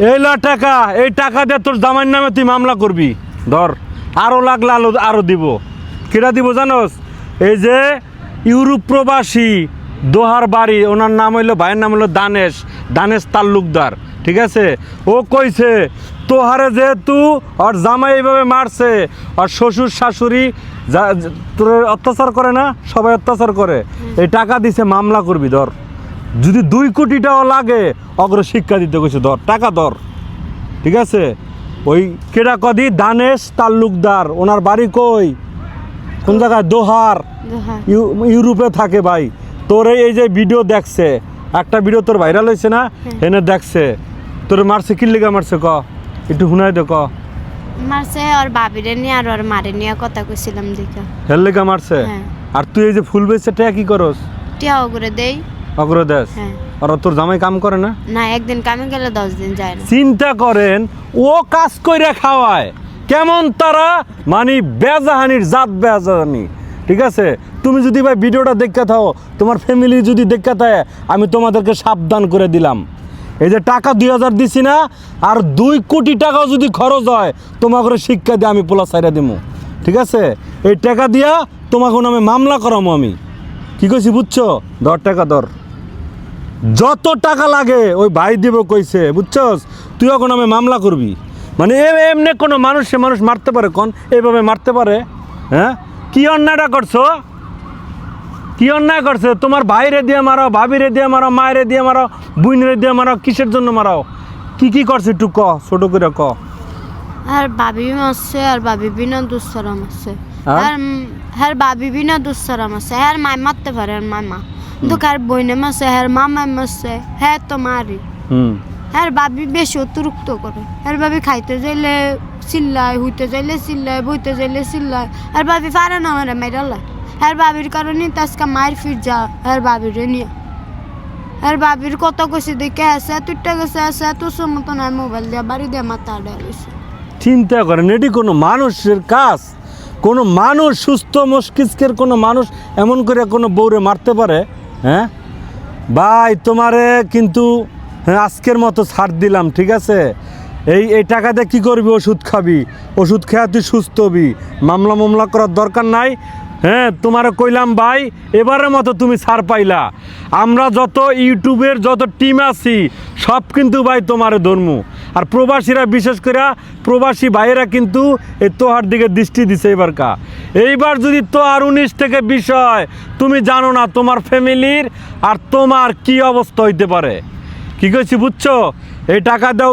এই ল টাকা, এই টাকা দিয়ে তোর জামাইয়ের নামে তুই মামলা করবি। ধর, আরো লাগলে আরো দিব। কেটা দিব জানোস? এই যে ইউরোপ প্রবাসী দোহার বাড়ি, ওনার নাম হইলো, ভাইয়ের নাম হলো দানেশ তালুকদার। ঠিক আছে? ও কইছে তোহারে যেহেতু আর জামাই এইভাবে মারছে, আর শ্বশুর শাশুড়ি তোর অত্যাচার করে না, সবাই অত্যাচার করে, এই টাকা দিছে মামলা করবি। ধর, যদি 2 কোটি টাকা লাগে অগ্র শিক্ষা দিতে কইছে। ধর টাকা ধর। ঠিক আছে? ওই কেডা কদি দানেশ তালুকদার, ওনার বাড়ি কই, কোন জায়গায়? দোহার, ইউরোপে থাকে ভাই। তোর এই যে ভিডিও দেখছে, একটা ভিডিও তোর ভাইরাল হয়েছে না, এনে দেখছে তোর মারছে। কি লেগে মারছে ক, একটু শুনাই দে। ক মারছে আর বাবিরে নিয়ে আর মারে নিয়ে কথা কইছিলাম দেখা, হের লেগে মারছে। আর তুই এই যে ফুল বেচছে টাকা কি করস? টিয়াও করে দেই, অগ্রদেশ। আর তোর জামাই কাম করে না? না, একদিন কামে গেলে 10 দিন যায় না। চিন্তা করেন, ও কাজ কইরা খাওয়ায় কেমন তারা, মানে বেজাহানির জাত বেজাহানি। ঠিক আছে? তুমি যদি ভাই ভিডিওটা দেখতে থাও, তোমার ফ্যামিলি যদি দেখতে থাকে, আমি তোমাদেরকে সাবধান করে দিলাম। এই যে টাকা 2000 দিছি না, আর 2 কোটি টাকাও যদি খরচ হয়, তোমাকে শিক্ষা দিয়ে আমি পোলা ছাইরা দিব। ঠিক আছে? এই টাকা দিয়া তোমাকে নামে মামলা করামো আমি। কি কইছি বুঝছো? ধর টাকা ধর, যত টাকা লাগে ওই ভাই দিব কইছে, বুঝছস? তুই এখন আমি মামলা করবি। মানে এমনি কোনো মানুষ মারতে পারে? কোন এইভাবে মারতে পারে? হ্যাঁ, কি অন্যায়টা করছো? কি অন্যায় করছে? তোমার ভাইরে দিয়ে মারো, ভাবিরে দিয়ে মারো, মায়েরে দিয়ে মারো, বুইনরে দিয়ে মারো, কিসের জন্য মারাও? কি করছে একটু ক, ছোট করে ক। আর বাবি মারছে, আর বাবি বিনা দুঃসারাম আছে, আর বাবি বিনা দুঃসারাম আছে। আর মাই মারতে পারে, আর মামা দোকার বইনে মারছে, আর মামা মারছে, হ্যাঁ তো মারি। আর বাবি বেশি অতিরিক্ত করে। আর বাবি খাইতে যাইলে চিল্লায়, হইতে যাইলে চিল্লায়, বইতে যাইলে চিল্লায়। আর বাবি পারে না আমার মেয়েরালা। আর বাবির কারণে আজকে মায়ের ফির যা, আর বাবিরে নিয়ে। আর বাবির কত কইছে দেখে আছে, তুইটা গেছে আছে, তোর মতো না, মোবাইল দিয়ে বাড়ি দিয়ে মাথা আডা রয়েছে। চিন্তা করেন, এটি কোনো মানুষের কাজ? কোনো মানুষ, সুস্থ মস্তিষ্কের কোনো মানুষ এমন করে কোনো বউরে মারতে পারে? হ্যাঁ ভাই, তোমারে কিন্তু আজকের মতো ছাড় দিলাম। ঠিক আছে? এই টাকাতে কি করবি? ওষুধ খাবি, ওষুধ খেয়ে তুই সুস্থ হবি। মামলা করার দরকার নাই। হ্যাঁ, তোমারে কইলাম ভাই, এবারের মতো তুমি ছাড় পাইলা। আমরা যত ইউটিউবের যত টিম আছি, সব কিন্তু ভাই তোমারে ধর্ম। আর প্রবাসীরা, বিশেষ করে প্রবাসী ভাইয়েরা কিন্তু এই তোহার দিকে দৃষ্টি দিছে। এইবার যদি তোহার 19 থেকে 20 হয়, তুমি জানো না তোমার ফ্যামিলির আর তোমার কি অবস্থা হইতে পারে। কি কইছি বুঝছো? এই টাকা দাও,